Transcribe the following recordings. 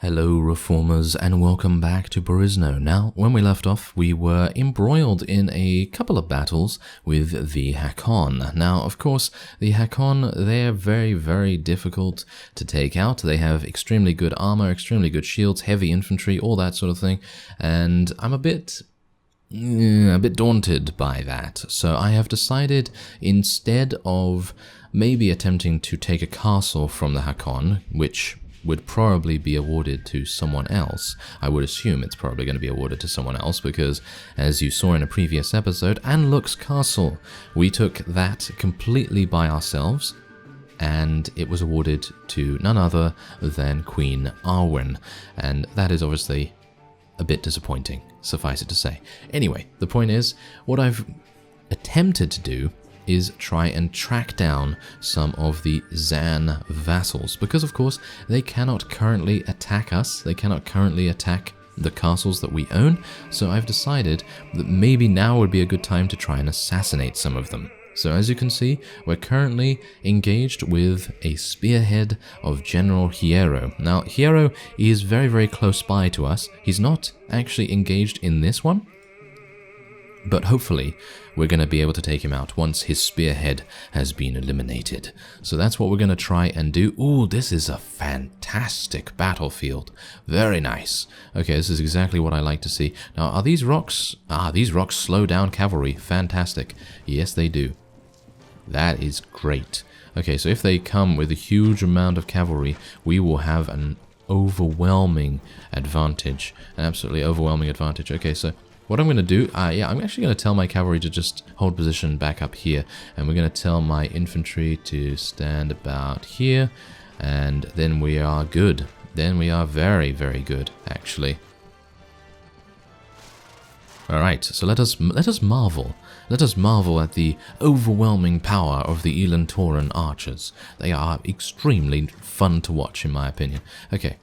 Hello Reformers and welcome back to Perisno. Now, when we left off, we were embroiled in a couple of battles with the Hakon. Now, of course, the Hakon, they're very difficult to take out. They have extremely good armor, extremely good shields, heavy infantry, all that sort of thing, and I'm a bit daunted by that. So I have decided, instead of maybe attempting to take a castle from the Hakon, which would probably be awarded to someone else. I would assume it's probably going to be awarded to someone else because, as you saw in a previous episode, Anluk's castle, we took that completely by ourselves, and it was awarded to none other than Queen Arwen, and that is obviously a bit disappointing, suffice it to say. Anyway, the point is, what I've attempted to do is try and track down some of the ZANN vassals, because of course they cannot currently attack us, they cannot currently attack the castles that we own, so I've decided that maybe now would be a good time to try and assassinate some of them. So as you can see, we're currently engaged with a spearhead of General Hiero. Now, Hiero is very close by to us. He's not actually engaged in this one, but hopefully we're going to be able to take him out once his spearhead has been eliminated. So that's what we're going to try and do. Ooh, this is a fantastic battlefield. Very nice. Okay, this is exactly what I like to see. Now, are these rocks... these rocks slow down cavalry. Fantastic. Yes, they do. That is great. Okay, so if they come with a huge amount of cavalry, we will have an overwhelming advantage. An absolutely overwhelming advantage. Okay, so what I'm going to do, I'm actually going to tell my cavalry to just hold position back up here, and we're going to tell my infantry to stand about here, and then we are good. Then we are very good, actually. Alright, so let us marvel. Let us marvel at the overwhelming power of the Elantoran archers. They are extremely fun to watch, in my opinion. Okay,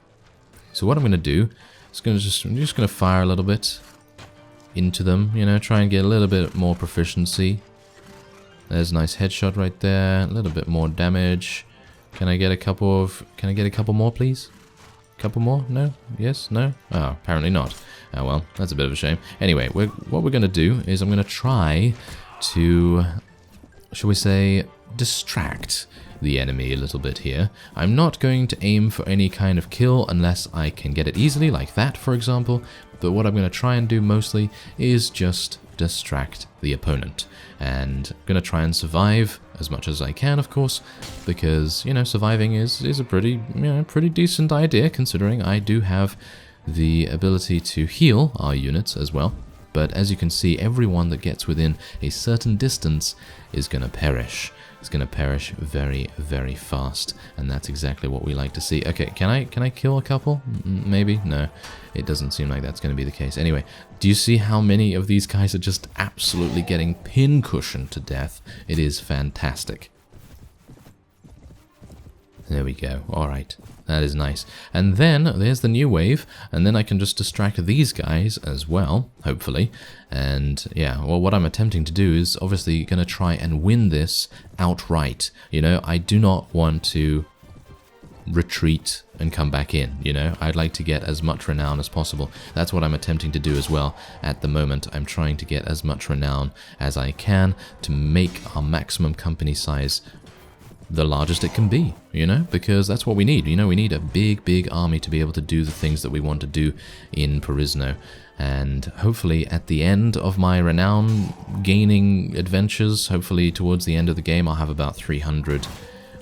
so what I'm going to do is I'm just going to fire a little bit into them, you know, try and get a little bit more proficiency. There's a nice headshot right there, a little bit more damage. Can I get a couple more, please? Couple more? No? Yes? No? Oh, apparently not. Oh well, that's a bit of a shame. Anyway, what we're going to do is I'm going to try to, shall we say, distract the enemy a little bit here. I'm not going to aim for any kind of kill unless I can get it easily, like that, for example. But what I'm going to try and do mostly is just distract the opponent. And I'm going to try and survive as much as I can, of course, because, you know, surviving is a pretty decent idea, considering I do have the ability to heal our units as well. But as you can see, everyone that gets within a certain distance is going to perish. It's going to perish very fast, and that's exactly what we like to see. Okay, can I kill a couple? Maybe? No, it doesn't seem like that's going to be the case. Anyway, do you see how many of these guys are just absolutely getting pincushioned to death? It is fantastic. There we go. Alright, that is nice. And then there's the new wave, and then I can just distract these guys as well, hopefully. And yeah, well, what I'm attempting to do is obviously going to try and win this outright. You know, I do not want to retreat and come back in, you know. I'd like to get as much renown as possible. That's what I'm attempting to do as well. At the moment, I'm trying to get as much renown as I can to make our maximum company size the largest it can be, you know, because that's what we need. You know, we need a big army to be able to do the things that we want to do in Perisno. And hopefully at the end of my renown gaining adventures, hopefully towards the end of the game, I'll have about 300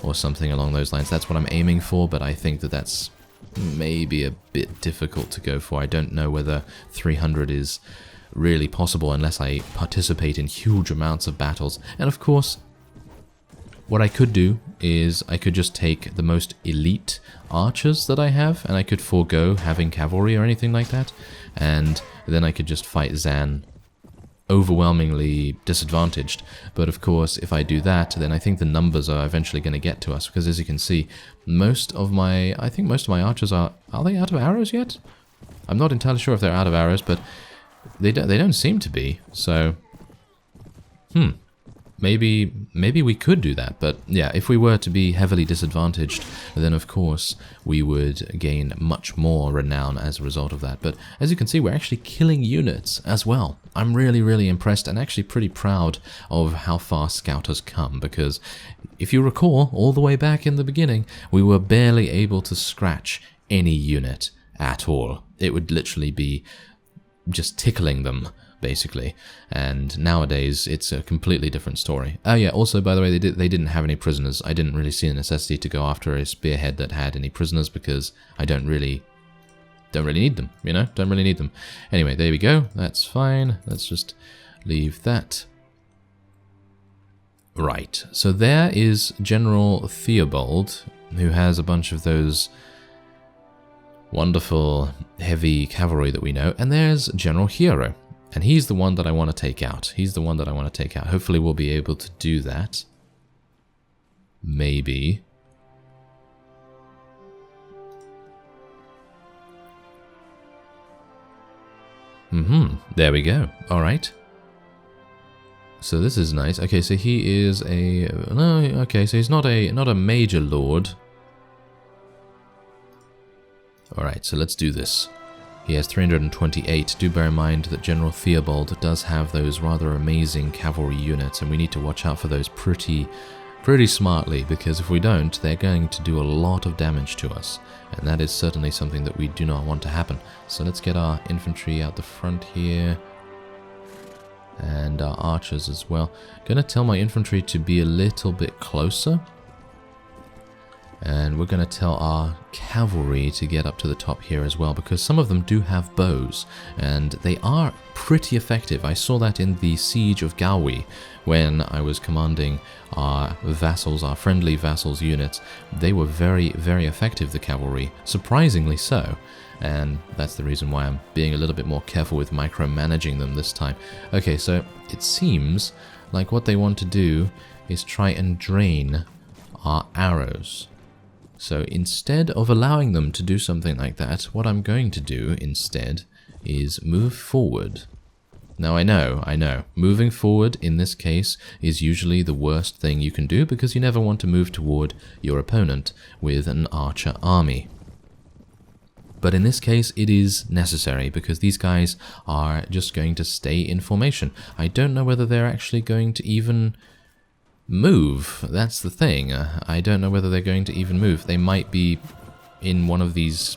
or something along those lines. That's what I'm aiming for, but I think that that's maybe a bit difficult to go for. I don't know whether 300 is really possible unless I participate in huge amounts of battles. And of course, what I could do is I could just take the most elite archers that I have, and I could forego having cavalry or anything like that, and then I could just fight ZANN overwhelmingly disadvantaged. But of course, if I do that, then I think the numbers are eventually going to get to us, because as you can see, I think most of my archers are they out of arrows yet? I'm not entirely sure if they're out of arrows, but they don't seem to be, so maybe we could do that, but yeah, if we were to be heavily disadvantaged, then of course we would gain much more renown as a result of that. But as you can see, we're actually killing units as well. I'm really impressed and actually pretty proud of how far Scout has come, because if you recall, all the way back in the beginning, we were barely able to scratch any unit at all. It would literally be just tickling them, basically, and nowadays it's a completely different story. Oh yeah, also by the way, they didn't have any prisoners. I didn't really see a necessity to go after a spearhead that had any prisoners, because I don't really need them, you know, don't really need them. Anyway, there we go, that's fine. Let's just leave that. Right, so there is General Theobald, who has a bunch of those wonderful heavy cavalry that we know, and there's General Hero. And he's the one that I want to take out. He's the one that I want to take out. Hopefully we'll be able to do that. Maybe. There we go. Alright. So this is nice. Okay, so he is a... No, okay, so he's not a major lord. Alright, so let's do this. He has 328. Do bear in mind that General Theobald does have those rather amazing cavalry units, and we need to watch out for those pretty smartly, because if we don't, they're going to do a lot of damage to us, and that is certainly something that we do not want to happen. So let's get our infantry out the front here, and our archers as well. Gonna tell my infantry to be a little bit closer. And we're going to tell our cavalry to get up to the top here as well, because some of them do have bows, and they are pretty effective. I saw that in the Siege of Galway, when I was commanding our vassals, our friendly vassals units. They were very effective, the cavalry, surprisingly so. And that's the reason why I'm being a little bit more careful with micromanaging them this time. Okay, so it seems like what they want to do is try and drain our arrows. So instead of allowing them to do something like that, what I'm going to do instead is move forward. Now I know, moving forward in this case is usually the worst thing you can do, because you never want to move toward your opponent with an archer army. But in this case it is necessary, because these guys are just going to stay in formation. I don't know whether they're actually going to even move. That's the thing. I don't know whether they're going to even move. They might be in one of these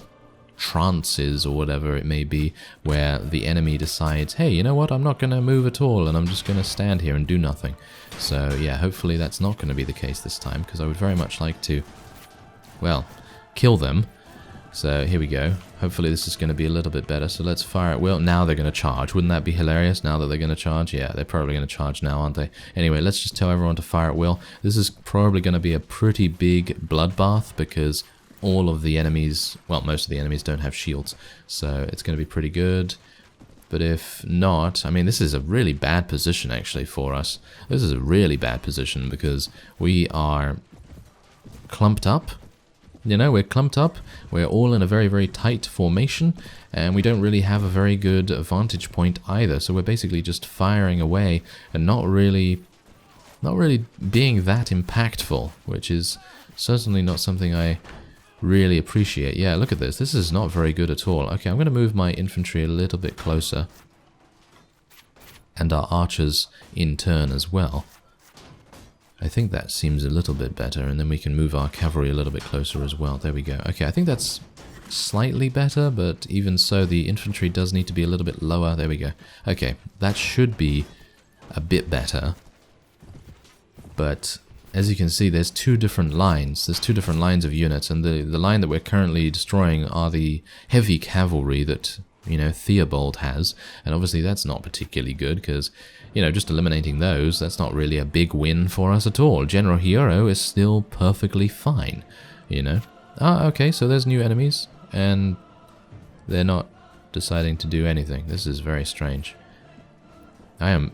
trances or whatever it may be, where the enemy decides, hey, you know what, I'm not going to move at all, and I'm just going to stand here and do nothing. So yeah, hopefully that's not going to be the case this time, because I would very much like to, well, kill them. So here we go. Hopefully this is going to be a little bit better. So let's fire at will. Now they're going to charge. Wouldn't that be hilarious now that they're going to charge? Yeah, they're probably going to charge now, aren't they? Anyway, let's just tell everyone to fire at will. This is probably going to be a pretty big bloodbath, because all of the enemies, well, most of the enemies don't have shields. So it's going to be pretty good. But if not, I mean, this is a really bad position actually for us. This is a really bad position, because we are clumped up. You know, we're clumped up, we're all in a very tight formation, and we don't really have a very good vantage point either, so we're basically just firing away and not really being that impactful, which is certainly not something I really appreciate. Yeah, look at this. This is not very good at all. Okay, I'm going to move my infantry a little bit closer, and our archers in turn as well. I think that seems a little bit better, and then we can move our cavalry a little bit closer as well. There we go. Okay, I think that's slightly better, but even so, the infantry does need to be a little bit lower. There we go. Okay, that should be a bit better. But as you can see, there's two different lines. There's two different lines of units, and the line that we're currently destroying are the heavy cavalry that, you know, Theobald has, and obviously that's not particularly good, because, you know, just eliminating those, that's not really a big win for us at all. General Hero is still perfectly fine, you know. Ah, okay, so there's new enemies, and they're not deciding to do anything. This is very strange. I'm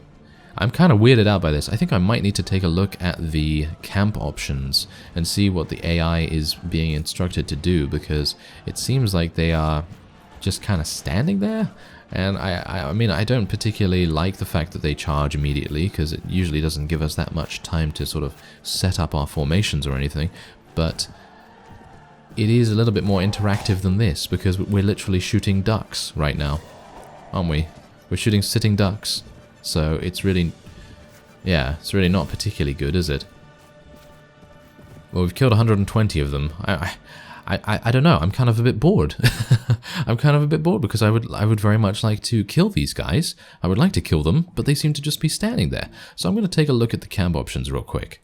kind of weirded out by this. I think I might need to take a look at the camp options and see what the AI is being instructed to do, because it seems like they are just kind of standing there, And I mean, I don't particularly like the fact that they charge immediately, because it usually doesn't give us that much time to sort of set up our formations or anything, but it is a little bit more interactive than this, because we're literally shooting ducks right now, aren't we? We're shooting sitting ducks, so it's really, yeah, it's really not particularly good, is it? Well, we've killed 120 of them. I don't know, I'm kind of a bit bored. I'm kind of a bit bored because I would very much like to kill these guys. I would like to kill them, but they seem to just be standing there. So I'm going to take a look at the camp options real quick.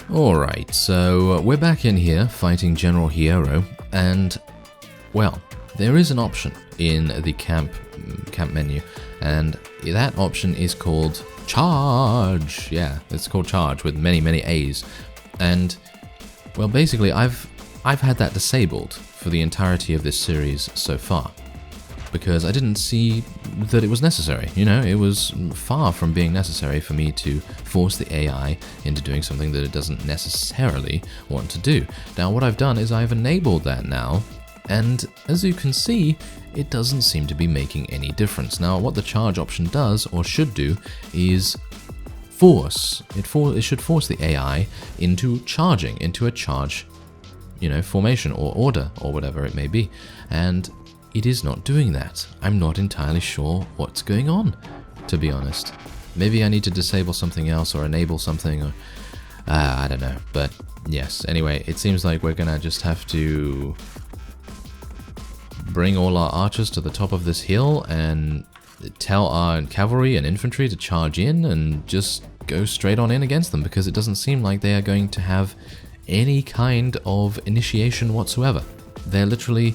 Alright, so we're back in here fighting General Hierro, and, well, there is an option in the camp menu, and that option is called Charge. Yeah, it's called Charge with many, many A's. And, well, basically, I've had that disabled for the entirety of this series so far, because I didn't see that it was necessary. You know, it was far from being necessary for me to force the AI into doing something that it doesn't necessarily want to do. Now, what I've done is I've enabled that now, and as you can see, it doesn't seem to be making any difference. Now, what the charge option does, or should do, is force. It should force the AI into charging, into a charge, you know, formation or order or whatever it may be, and it is not doing that. I'm not entirely sure what's going on, to be honest. Maybe I need to disable something else or enable something, or I don't know. But yes, anyway, it seems like we're gonna just have to bring all our archers to the top of this hill and tell our cavalry and infantry to charge in and just go straight on in against them, because it doesn't seem like they are going to have any kind of initiation whatsoever. They're literally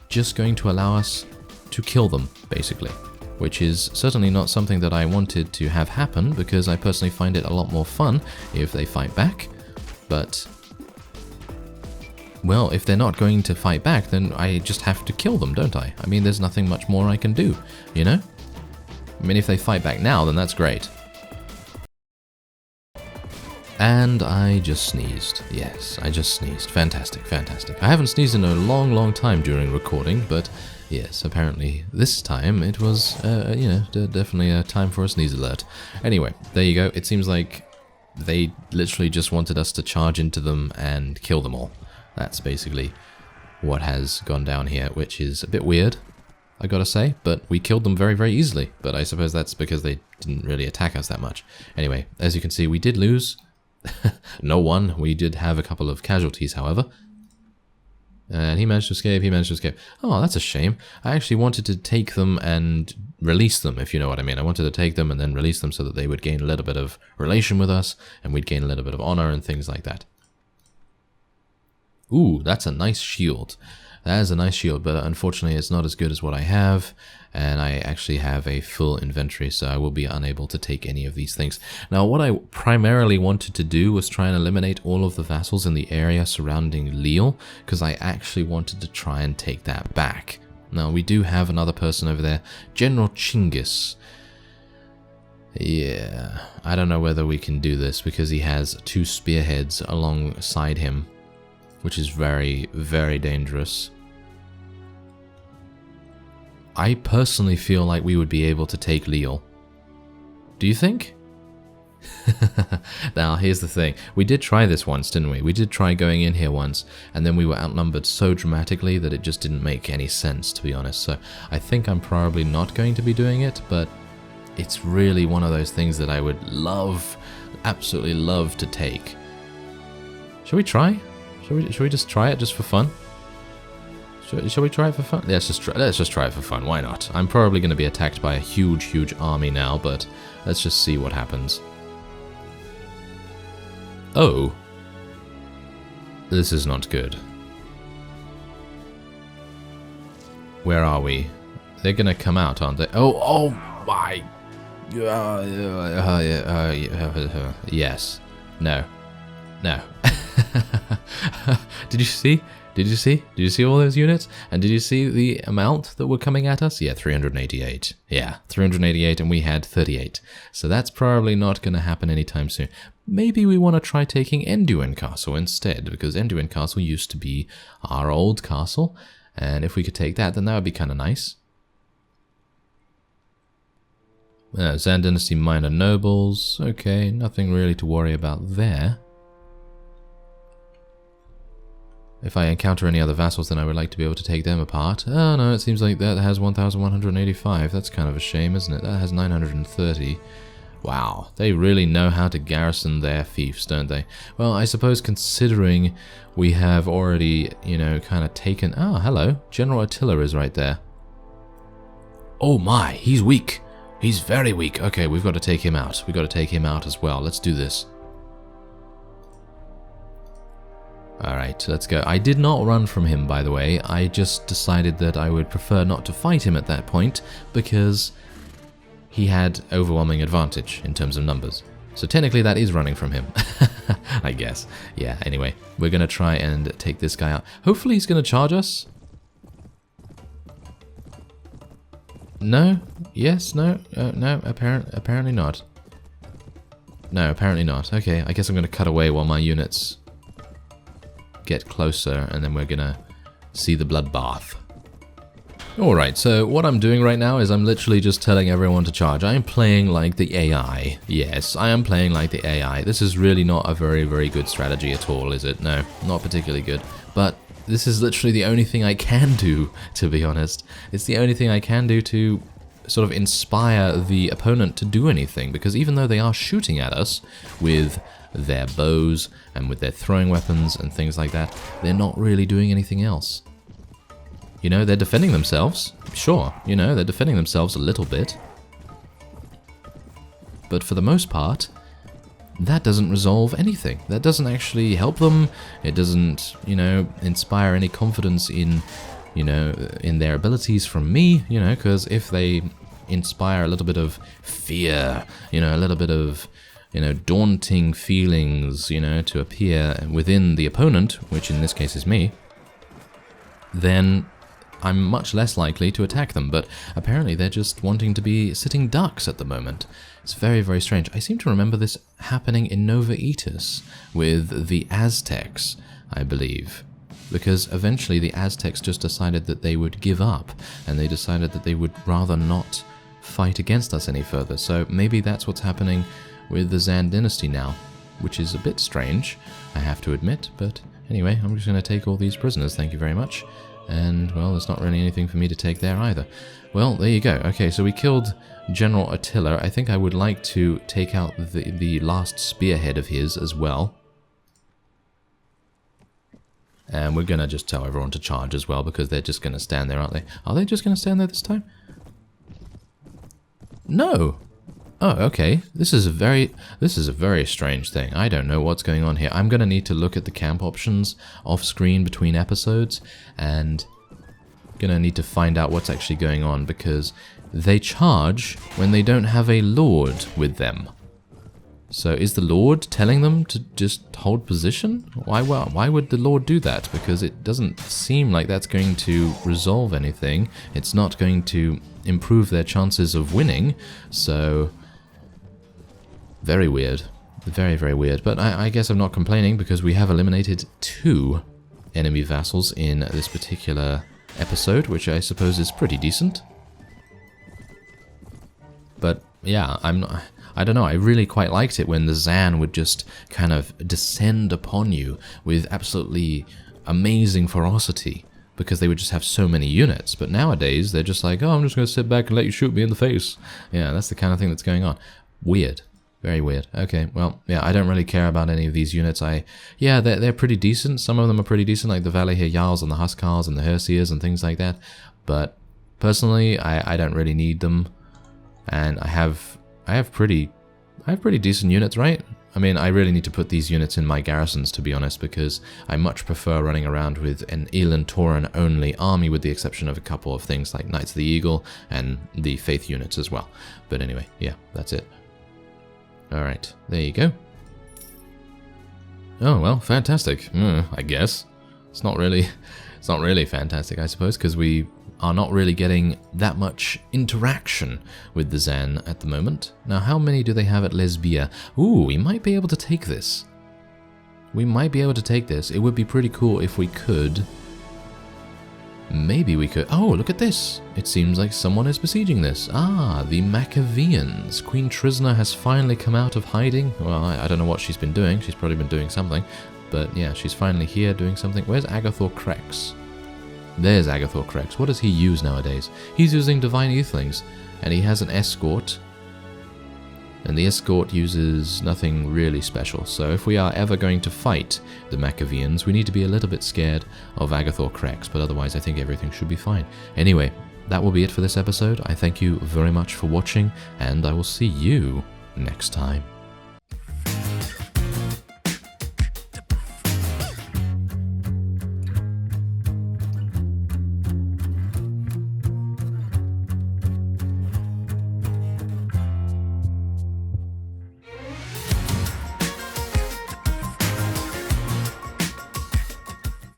just going to allow us to kill them, basically, which is certainly not something that I wanted to have happen, because I personally find it a lot more fun if they fight back. But, well, if they're not going to fight back, then I just have to kill them, don't I? I mean, there's nothing much more I can do, you know? I mean, if they fight back now, then that's great. And I just sneezed. Yes, I just sneezed. Fantastic, fantastic. I haven't sneezed in a long, long time during recording, but yes, apparently this time it was, you know, definitely a time for a sneeze alert. Anyway, there you go. It seems like they literally just wanted us to charge into them and kill them all. That's basically what has gone down here, which is a bit weird, I gotta say, but we killed them very, very easily. But I suppose that's because they didn't really attack us that much. Anyway, as you can see, we did lose. No one. We did have a couple of casualties, however. And he managed to escape, he managed to escape. Oh, that's a shame. I actually wanted to take them and release them, if you know what I mean. I wanted to take them and then release them so that they would gain a little bit of relation with us, and we'd gain a little bit of honor and things like that. Ooh, that's a nice shield. That is a nice shield, but unfortunately it's not as good as what I have, and I actually have a full inventory, so I will be unable to take any of these things. Now, what I primarily wanted to do was try and eliminate all of the vassals in the area surrounding Lille, because I actually wanted to try and take that back. Now, we do have another person over there, General Chinggis. Yeah, I don't know whether we can do this, because he has 2 spearheads alongside him, which is very, very dangerous. I personally feel like we would be able to take Lille. Do you think? Now, here's the thing. We did try this once, didn't we? We did try going in here once, and then we were outnumbered so dramatically that it just didn't make any sense, to be honest. So I think I'm probably not going to be doing it, but it's really one of those things that I would love, absolutely love to take. Shall we try? Should we just try it just for fun? Shall we try it for fun? Let's just try it for fun. Why not? I'm probably going to be attacked by a huge, huge army now, but let's just see what happens. Oh. This is not good. Where are we? They're going to come out, aren't they? Oh my. Yes. No. No. Did you see? Did you see? Did you see all those units? And did you see the amount that were coming at us? Yeah, 388. Yeah, 388, and we had 38. So that's probably not going to happen anytime soon. Maybe we want to try taking Enduin Castle instead, because Enduin Castle used to be our old castle, and if we could take that, then that would be kind of nice. ZANN Dynasty minor nobles. Okay, nothing really to worry about there. If I encounter any other vassals, then I would like to be able to take them apart. Oh no, it seems like that has 1,185. That's kind of a shame, isn't it? That has 930. Wow, they really know how to garrison their fiefs, don't they? Well, I suppose considering we have already, you know, kind of taken... Oh, hello. General Attila is right there. Oh my, he's weak. He's very weak. Okay, we've got to take him out. We've got to take him out as well. Let's do this. Alright, let's go. I did not run from him, by the way. I just decided that I would prefer not to fight him at that point because he had overwhelming advantage in terms of numbers. So technically that is running from him, I guess. Yeah, anyway, we're going to try and take this guy out. Hopefully he's going to charge us. No? Yes? No? No, apparently not. No, apparently not. Okay, I guess I'm going to cut away while my units get closer, and then we're gonna see the bloodbath. Alright, so what I'm doing right now is I'm literally just telling everyone to charge. I am playing like the AI. Yes, I am playing like the AI. This is really not a very, very good strategy at all, is it? No, not particularly good. But this is literally the only thing I can do, to be honest. It's the only thing I can do to sort of inspire the opponent to do anything, because even though they are shooting at us with their bows and with their throwing weapons and things like that, they're not really doing anything else. You know, they're defending themselves, sure, you know, they're defending themselves a little bit. But for the most part, that doesn't resolve anything. That doesn't actually help them. It doesn't, you know, inspire any confidence in, you know, in their abilities from me, you know, because if they inspire a little bit of fear, you know, a little bit of, you know, daunting feelings, you know, to appear within the opponent, which in this case is me, then I'm much less likely to attack them. But apparently they're just wanting to be sitting ducks at the moment. It's very, very strange. I seem to remember this happening in Nova Eatus with the Aztecs, I believe. Because eventually the Aztecs just decided that they would give up, and they decided that they would rather not fight against us any further. So maybe that's what's happening with the ZANN Dynasty now, which is a bit strange, I have to admit, but anyway, I'm just going to take all these prisoners, thank you very much, and, well, there's not really anything for me to take there either. Well, there you go. Okay, so we killed General Attila. I think I would like to take out the last spearhead of his as well. And we're going to just tell everyone to charge as well, because they're just going to stand there, aren't they? Are they just going to stand there this time? No! Oh, okay. This is a very strange thing. I don't know what's going on here. I'm going to need to look at the camp options off screen between episodes, and going to need to find out what's actually going on, because they charge when they don't have a lord with them. So is the lord telling them to just hold position? Why would the lord do that? Because it doesn't seem like that's going to resolve anything. It's not going to improve their chances of winning, so very weird. Very, very weird. But I guess I'm not complaining, because we have eliminated 2 enemy vassals in this particular episode, which I suppose is pretty decent. But yeah, I don't know, I really quite liked it when the ZANN would just kind of descend upon you with absolutely amazing ferocity, because they would just have so many units. But nowadays, they're just like, oh, I'm just going to sit back and let you shoot me in the face. Yeah, that's the kind of thing that's going on. Weird. Very weird. Okay, well, yeah, I don't really care about any of these units. Yeah, they're pretty decent. Some of them are pretty decent, like the Valahir Jarls and the Huskars and the Hersiers and things like that. But personally, I don't really need them. And I have pretty decent units, right? I mean, I really need to put these units in my garrisons, to be honest, because I much prefer running around with an Elan Tauren only army, with the exception of a couple of things like Knights of the Eagle and the Faith units as well. But anyway, yeah, that's it. Alright, there you go. Oh, well, fantastic. I guess. It's not really fantastic, I suppose, because we are not really getting that much interaction with the ZANN at the moment. Now, how many do they have at Lesbia? Ooh, we might be able to take this. We might be able to take this. It would be pretty cool if we could maybe we could... Oh, look at this! It seems like someone is besieging this. Ah, the Machiavellians. Queen Trisna has finally come out of hiding. Well, I don't know what she's been doing. She's probably been doing something. But yeah, she's finally here doing something. Where's Agathor Krex? There's Agathor Krex. What does he use nowadays? He's using Divine Earthlings. And he has an escort. And the escort uses nothing really special, so if we are ever going to fight the Machiavellians, we need to be a little bit scared of Agathor Krex, but otherwise I think everything should be fine. Anyway, that will be it for this episode. I thank you very much for watching, and I will see you next time.